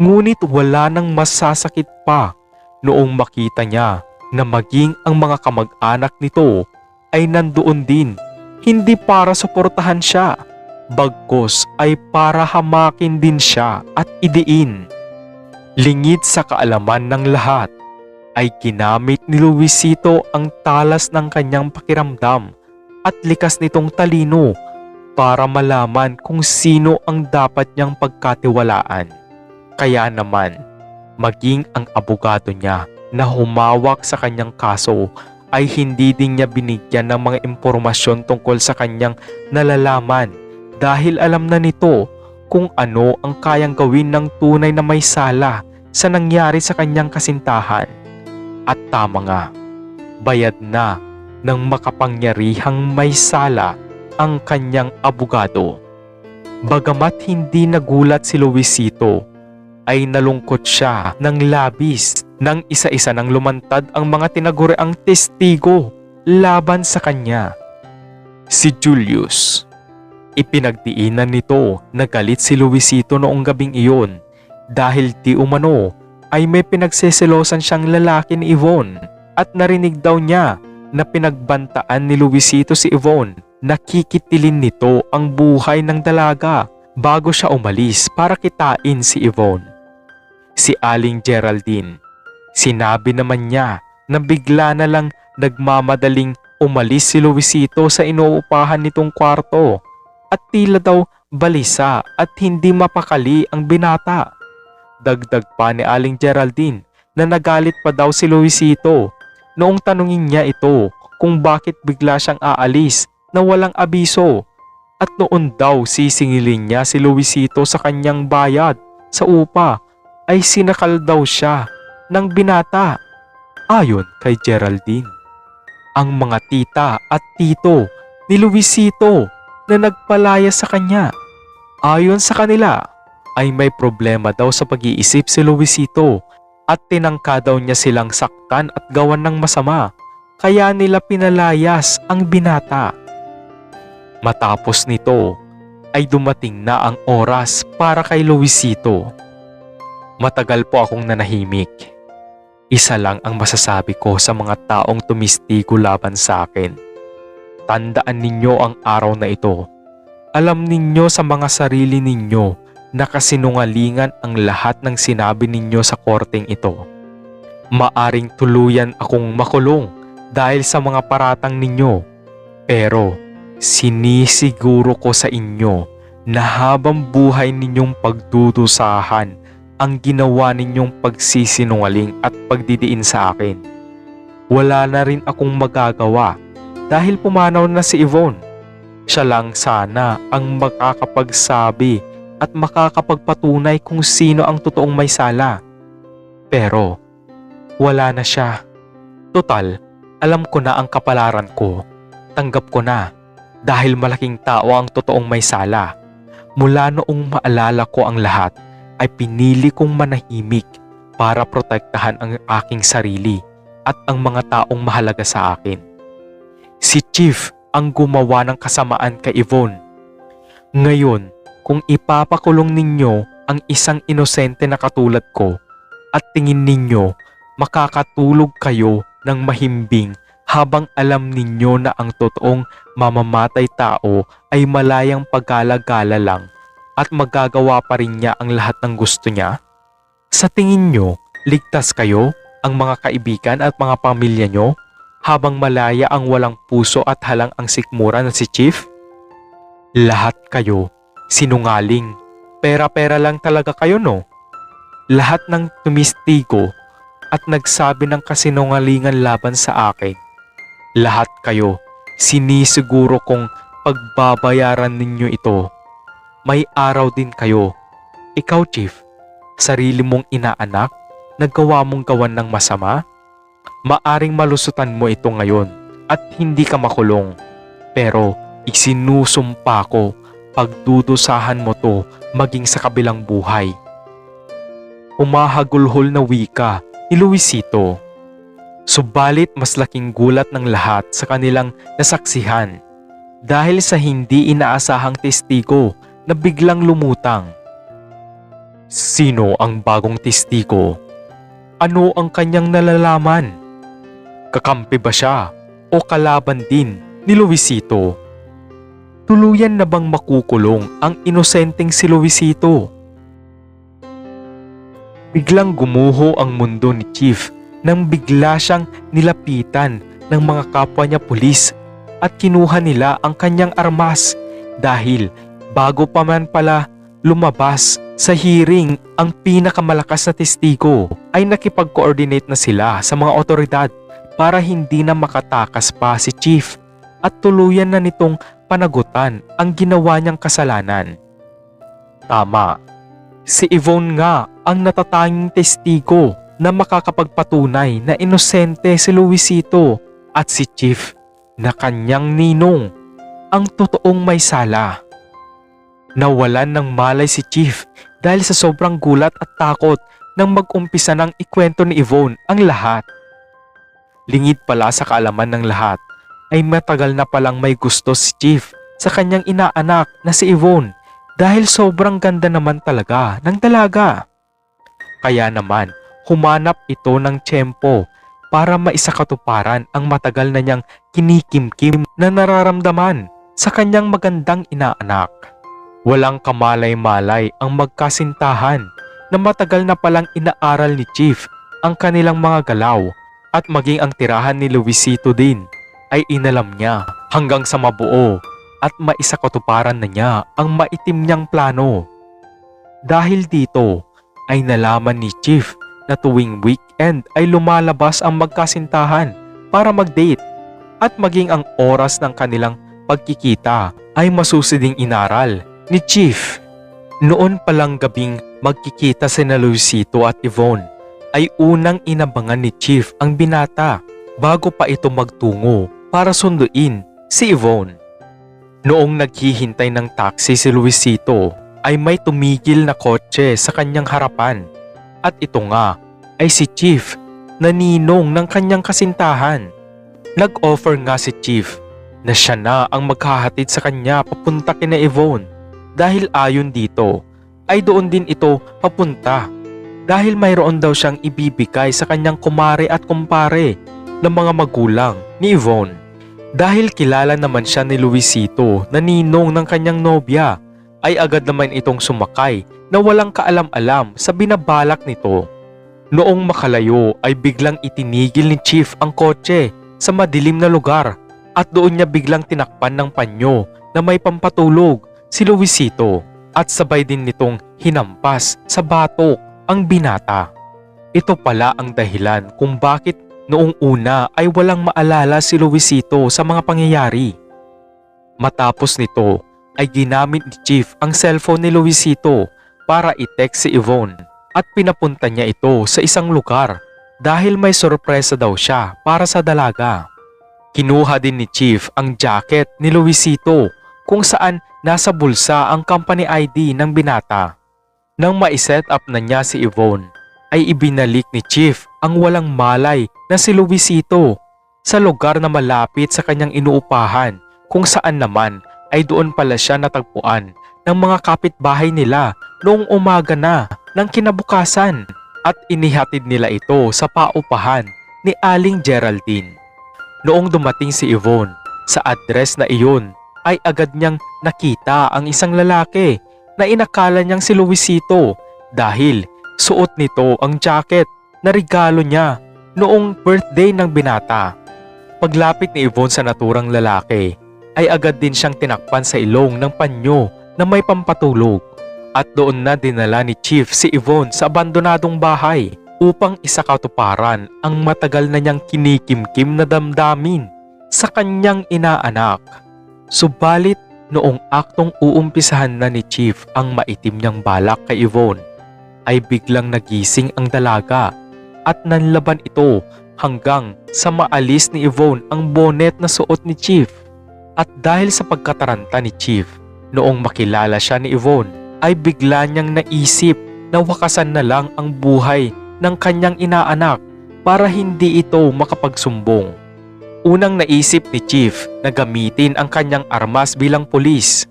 Ngunit wala nang masasakit pa noong makita niya na maging ang mga kamag-anak nito ay nandoon din, hindi para suportahan siya, bagkus ay para hamakin din siya at idiin. Lingid sa kaalaman ng lahat ay ginamit ni Luisito ang talas ng kanyang pakiramdam at likas nitong talino para malaman kung sino ang dapat niyang pagkatiwalaan. Kaya naman, maging ang abogado niya na humawak sa kanyang kaso ay hindi din niya binigyan ng mga impormasyon tungkol sa kanyang nalalaman dahil alam na nito kung ano ang kayang gawin ng tunay na may sala sa nangyari sa kanyang kasintahan. At tama nga, bayad na ng makapangyarihang may sala ang kanyang abogado. Bagamat hindi nagulat si Luisito, ay nalungkot siya ng labis nang isa-isa nang lumantad ang mga tinaguriang testigo laban sa kanya. Si Julius. Ipinagdiinan nito na galit si Luisito noong gabing iyon dahil di umano ay may pinagseselosan siyang lalaki ni Yvonne at narinig daw niya na pinagbantaan ni Luisito si Yvonne na kikitilin nito ang buhay ng dalaga bago siya umalis para kitain si Yvonne. Si Aling Geraldine, sinabi naman niya na bigla na lang nagmamadaling umalis si Luisito sa inuupahan nitong kwarto at tila daw balisa at hindi mapakali ang binata. Dagdag pa ni Aling Geraldine na nagalit pa daw si Luisito noong tanungin niya ito kung bakit bigla siyang aalis na walang abiso at noon daw sisingilin niya si Luisito sa kanyang bayad sa upa ay sinakal daw siya ng binata. Ayon kay Geraldine, ang mga tita at tito ni Luisito na nagpalaya sa kanya. Ayon sa kanila ay may problema daw sa pag-iisip si Luisito at tinangka daw niya silang saktan at gawan ng masama kaya nila pinalayas ang binata. Matapos nito ay dumating na ang oras para kay Luisito. Matagal po akong nanahimik. Isa lang ang masasabi ko sa mga taong tumistigo laban sa akin. Tandaan ninyo ang araw na ito. Alam ninyo sa mga sarili ninyo na kasinungalingan ang lahat ng sinabi ninyo sa korteng ito. Maaring tuluyan akong makulong dahil sa mga paratang ninyo. Pero sinisiguro ko sa inyo na habang buhay ninyong pagdudusahan ang ginawa ninyong pagsisinungaling at pagdidiin sa akin. Wala na rin akong magagawa dahil pumanaw na si Yvonne. Siya lang sana ang makakapagsabi at makakapagpatunay kung sino ang totoong may sala. Pero wala na siya. Total, alam ko na ang kapalaran ko. Tanggap ko na dahil malaking tao ang totoong may sala. Mula noong maalala ko ang lahat, ay pinili kong manahimik para protektahan ang aking sarili at ang mga taong mahalaga sa akin. Si Chief ang gumawa ng kasamaan kay Yvonne. Ngayon, kung ipapakulong ninyo ang isang inosente na katulad ko at tingin ninyo makakatulog kayo ng mahimbing habang alam ninyo na ang totoong mamamatay tao ay malayang paggalagala lang at magagawa pa rin niya ang lahat ng gusto niya? Sa tingin nyo, ligtas kayo, ang mga kaibigan at mga pamilya nyo, habang malaya ang walang puso at halang ang sikmura na si Chief? Lahat kayo, sinungaling. Pera-pera lang talaga kayo, no? Lahat ng tumistigo at nagsabi ng kasinungalingan laban sa akin. Lahat kayo, sinisiguro kong pagbabayaran ninyo ito. May araw din kayo. Ikaw, Chief, sarili mong inaanak, nagawa mong gawan ng masama? Maaring malusutan mo ito ngayon at hindi ka makulong. Pero isinusumpa ko, pagdudusahan mo to maging sa kabilang buhay. Humahagulhol na wika ni Luisito. Subalit mas laking gulat ng lahat sa kanilang nasaksihan dahil sa hindi inaasahang testigo na biglang lumutang. Sino ang bagong testigo? Ano ang kanyang nalalaman? Kakampi ba siya o kalaban din ni Luisito? Tuluyan na bang makukulong ang inosenteng si Luisito? Biglang gumuho ang mundo ni Chief nang bigla siyang nilapitan ng mga kapwa niya pulis at kinuha nila ang kanyang armas dahil bago pa man pala lumabas sa hearing ang pinakamalakas na testigo ay nakipag-coordinate na sila sa mga otoridad para hindi na makatakas pa si Chief at tuluyan na nitong panagutan ang ginawa niyang kasalanan. Tama, si Yvonne nga ang natatanging testigo na makakapagpatunay na inosente si Luisito at si Chief na kanyang ninong ang totoong may sala. Nawalan ng malay si Chief dahil sa sobrang gulat at takot nang mag-umpisa ng ikwento ni Yvonne ang lahat. Lingid pala sa kaalaman ng lahat ay matagal na palang may gusto si Chief sa kanyang inaanak na si Yvonne dahil sobrang ganda naman talaga ng dalaga. Kaya naman humanap ito ng tiyempo para maisakatuparan ang matagal na niyang kinikimkim na nararamdaman sa kanyang magandang inaanak. Walang kamalay-malay ang magkasintahan na matagal na palang inaaral ni Chief ang kanilang mga galaw at maging ang tirahan ni Luisito din ay inalam niya hanggang sa mabuo at maisakatuparan na niya ang maitim niyang plano. Dahil dito ay nalaman ni Chief na tuwing weekend ay lumalabas ang magkasintahan para mag-date at maging ang oras ng kanilang pagkikita ay masusiding inaral ni Chief. Noon palang gabing magkikita sina Luisito at Yvonne ay unang inabangan ni Chief ang binata bago pa ito magtungo para sunduin si Yvonne. Noong naghihintay ng taxi si Luisito ay may tumigil na kotse sa kanyang harapan at ito nga ay si Chief na ninong ng kanyang kasintahan. Nag-offer nga si Chief na siya na ang maghahatid sa kanya papunta kina Yvonne dahil ayon dito ay doon din ito papunta dahil mayroon daw siyang ibibigay sa kanyang kumare at kumpare ng mga magulang ni Yvonne. Dahil kilala naman siya ni Luisito na ninong ng kanyang nobya ay agad naman itong sumakay na walang kaalam-alam sa binabalak nito. Noong makalayo ay biglang itinigil ni Chief ang kotse sa madilim na lugar at doon niya biglang tinakpan ng panyo na may pampatulog si Luisito at sabay din nitong hinampas sa batok ang binata. Ito pala ang dahilan kung bakit noong una ay walang maalala si Luisito sa mga pangyayari. Matapos nito ay ginamit ni Chief ang cellphone ni Luisito para i-text si Yvonne at pinapunta niya ito sa isang lugar dahil may sorpresa daw siya para sa dalaga. Kinuha din ni Chief ang jacket ni Luisito kung saan nasa bulsa ang company ID ng binata. Nang ma-set up na niya si Yvonne ay ibinalik ni Chief ang walang malay na si Luisito sa lugar na malapit sa kanyang inuupahan kung saan naman ay doon pala siya natagpuan ng mga kapitbahay nila noong umaga na ng kinabukasan at inihatid nila ito sa paupahan ni Aling Geraldine. Noong dumating si Yvonne sa address na iyon ay agad niyang nakita ang isang lalaki na inakala niyang si Luisito dahil suot nito ang jacket na regalo niya noong birthday ng binata. Paglapit ni Yvonne sa naturang lalaki ay agad din siyang tinakpan sa ilong ng panyo na may pampatulog at doon na dinala ni Chief si Yvonne sa abandonadong bahay upang isakatuparan ang matagal na niyang kinikimkim na damdamin sa kanyang inaanak. Subalit noong aktong uumpisahan na ni Chief ang maitim niyang balak kay Yvonne ay biglang nagising ang dalaga at nanlaban ito hanggang sa maalis ni Yvonne ang bonnet na suot ni Chief. At dahil sa pagkataranta ni Chief noong makilala siya ni Yvonne ay bigla niyang naisip na wakasan na lang ang buhay ng kanyang inaanak para hindi ito makapagsumbong. Unang naisip ni Chief na gamitin ang kanyang armas bilang pulis.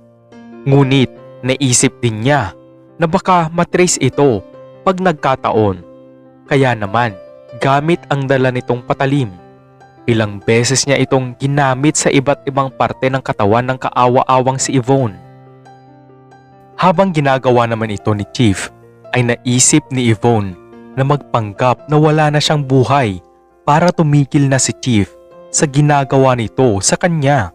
Ngunit naisip din niya na baka matrace ito pag nagkataon. Kaya naman gamit ang dala nitong patalim. Ilang beses niya itong ginamit sa iba't ibang parte ng katawan ng kaawa-awang si Yvonne. Habang ginagawa naman ito ni Chief ay naisip ni Yvonne na magpanggap na wala na siyang buhay para tumigil na si Chief sa ginagawa nito sa kanya.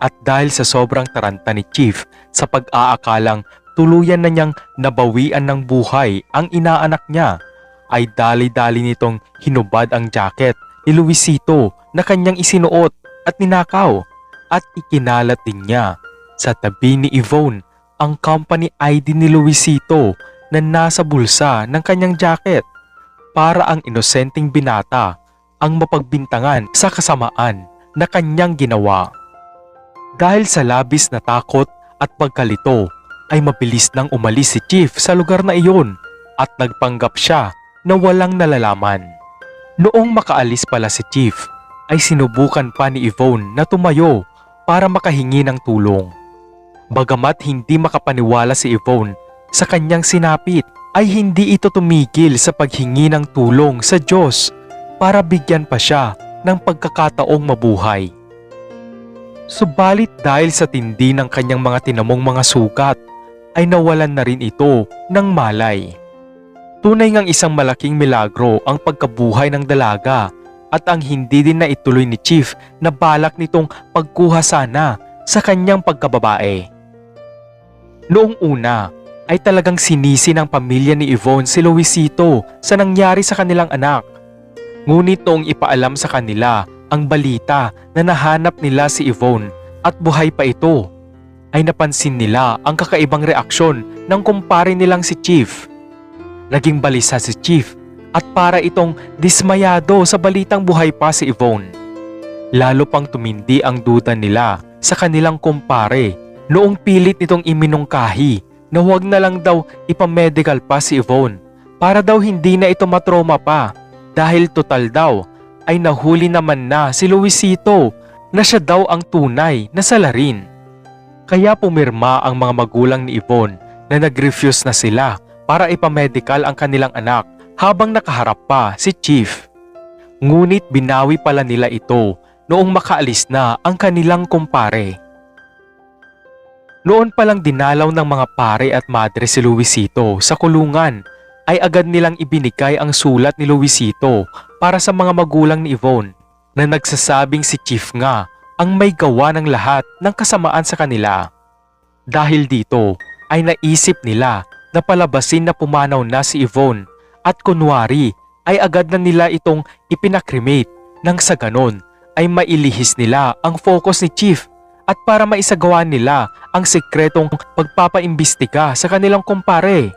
At dahil sa sobrang taranta ni Chief sa pag-aakalang tuluyan na niyang nabawian ng buhay ang inaanak niya, ay dali-dali nitong hinubad ang jacket ni Luisito na kanyang isinuot at ninakaw, at ikinalat din niya sa tabi ni Yvonne ang company ID ni Luisito na nasa bulsa ng kanyang jacket para ang inosenteng binata ang mapagbintangan sa kasamaan na kanyang ginawa. Dahil sa labis na takot at pagkalito ay mabilis nang umalis si Chief sa lugar na iyon at nagpanggap siya na walang nalalaman. Noong makaalis pala si Chief ay sinubukan pa ni Yvonne na tumayo para makahingi ng tulong. Bagamat hindi makapaniwala si Yvonne sa kanyang sinapit, ay hindi ito tumigil sa paghingi ng tulong sa Diyos para bigyan pa siya ng pagkakataong mabuhay. Subalit dahil sa tindi ng kanyang mga tinamong mga sugat, ay nawalan na rin ito ng malay. Tunay ngang isang malaking milagro ang pagkabuhay ng dalaga at ang hindi din na ituloy ni Chief na balak nitong pagkuha sana sa kanyang pagkababae. Noong una ay talagang sinisi ng pamilya ni Yvonne si Luisito sa nangyari sa kanilang anak. Ngunit noong ipaalam sa kanila ang balita na nahanap nila si Yvonne at buhay pa ito, ay napansin nila ang kakaibang reaksyon ng kumpare nilang si Chief. Naging balisa si Chief at para itong dismayado sa balitang buhay pa si Yvonne. Lalo pang tumindi ang duda nila sa kanilang kumpare noong pilit nitong iminungkahi na huwag na lang daw ipamedical pa si Yvonne para daw hindi na ito matroma pa dahil total daw ay nahuli naman na si Luisito na siya daw ang tunay na salarin. Kaya pumirma ang mga magulang ni Yvonne na nag-refuse na sila para ipamedical ang kanilang anak habang nakaharap pa si Chief. Ngunit binawi pala nila ito noong makaalis na ang kanilang kumpare. Noon palang dinalaw ng mga pare at madre si Luisito sa kulungan, ay agad nilang ibinigay ang sulat ni Luisito para sa mga magulang ni Yvonne na nagsasabing si Chief nga ang may gawa ng lahat ng kasamaan sa kanila. Dahil dito ay naisip nila na palabasin na pumanaw na si Yvonne at kunwari ay agad na nila itong ipinakremate nang sa ganon ay mailihis nila ang focus ni Chief at para maisagawa nila ang sekretong pagpapaimbestiga sa kanilang kumpare.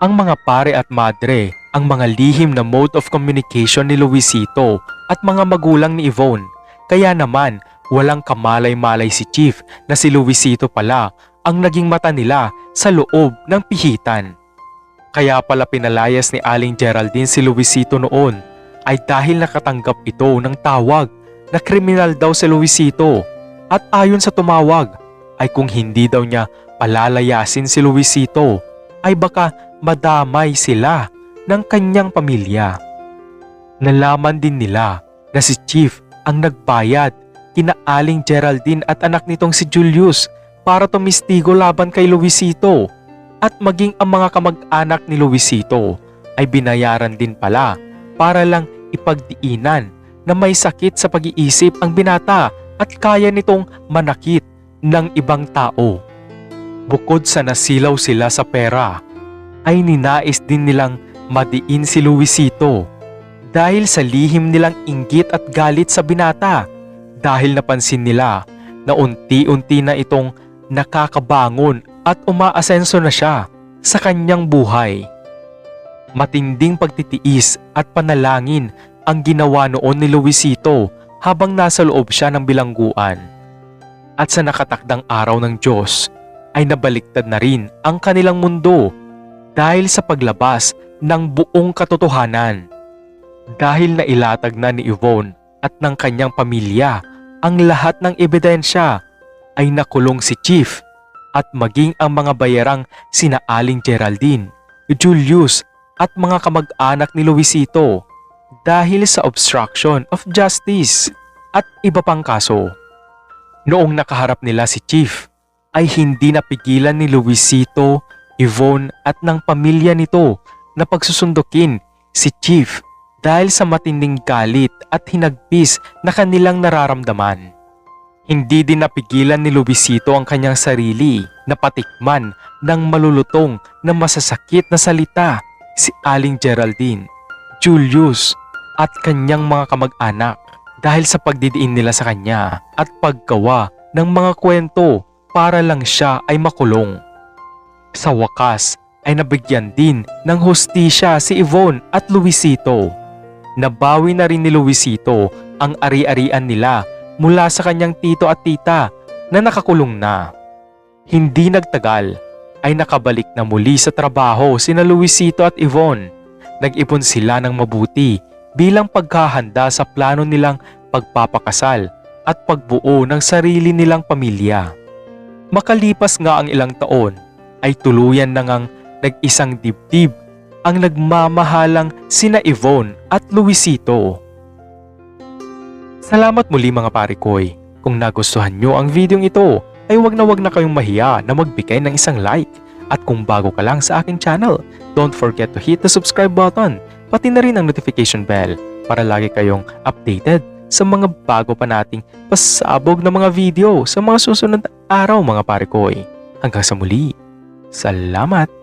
Ang mga pare at madre ang mga lihim na mode of communication ni Luisito at mga magulang ni Yvonne, kaya naman walang kamalay-malay si Chief na si Luisito pala ang naging mata nila sa loob ng pihitan. Kaya pala pinalayas ni Aling Geraldine si Luisito noon ay dahil nakatanggap ito ng tawag na kriminal daw si Luisito, at ayon sa tumawag ay kung hindi daw niya palalayasin si Luisito ay baka madamay sila ng kanyang pamilya. Nalaman din nila na si Chief ang nagbayad kina Aling Geraldine at anak nitong si Julius para tumistigo laban kay Luisito, at maging ang mga kamag-anak ni Luisito ay binayaran din pala para lang ipagdiinan na may sakit sa pag-iisip ang binata at kaya nitong manakit ng ibang tao. Bukod sa nasilaw sila sa pera, ay ninais din nilang madiin si Luisito dahil sa lihim nilang inggit at galit sa binata, dahil napansin nila na unti-unti na itong nakakabangon at umaasenso na siya sa kanyang buhay. Matinding pagtitiis at panalangin ang ginawa noon ni Luisito habang nasa loob siya ng bilangguan. At sa nakatakdang araw ng Diyos ay nabaliktad na rin ang kanilang mundo dahil sa paglabas ng buong katotohanan. Dahil nailatag na ni Yvonne at ng kanyang pamilya ang lahat ng ebidensya, ay nakulong si Chief at maging ang mga bayarang sina Aling Geraldine, Julius at mga kamag-anak ni Luisito dahil sa obstruction of justice at iba pang kaso. Noong nakaharap nila si Chief ay hindi napigilan ni Luisito, Yvonne at ng pamilya nito na pagsusundukin si Chief dahil sa matinding galit at hinagpis na kanilang nararamdaman. Hindi din napigilan ni Luisito ang kanyang sarili na patikman ng malulutong na masasakit na salita si Aling Geraldine, Julius at kanyang mga kamag-anak dahil sa pagdidiin nila sa kanya at paggawa ng mga kwento para lang siya ay makulong. Sa wakas ay nabigyan din ng hustisya si Yvonne at Luisito. Nabawi na rin ni Luisito ang ari-arian nila mula sa kanyang tito at tita na nakakulong na. Hindi nagtagal ay nakabalik na muli sa trabaho sina Luisito at Yvonne. Nag-ipon sila ng mabuti bilang paghahanda sa plano nilang pagpapakasal at pagbuo ng sarili nilang pamilya. Makalipas nga ang ilang taon ay tuluyan na ngang nag-isang dibdib ang nagmamahalang sina Yvonne at Luisito. Salamat muli mga parikoy. Kung nagustuhan nyo ang video ito, ay wag na kayong mahiya na magbigay ng isang like. At kung bago ka lang sa aking channel, don't forget to hit the subscribe button, pati na rin ang notification bell para lagi kayong updated sa mga bago pa nating pasabog na mga video sa mga susunod na araw mga parikoy. Hanggang sa muli, salamat!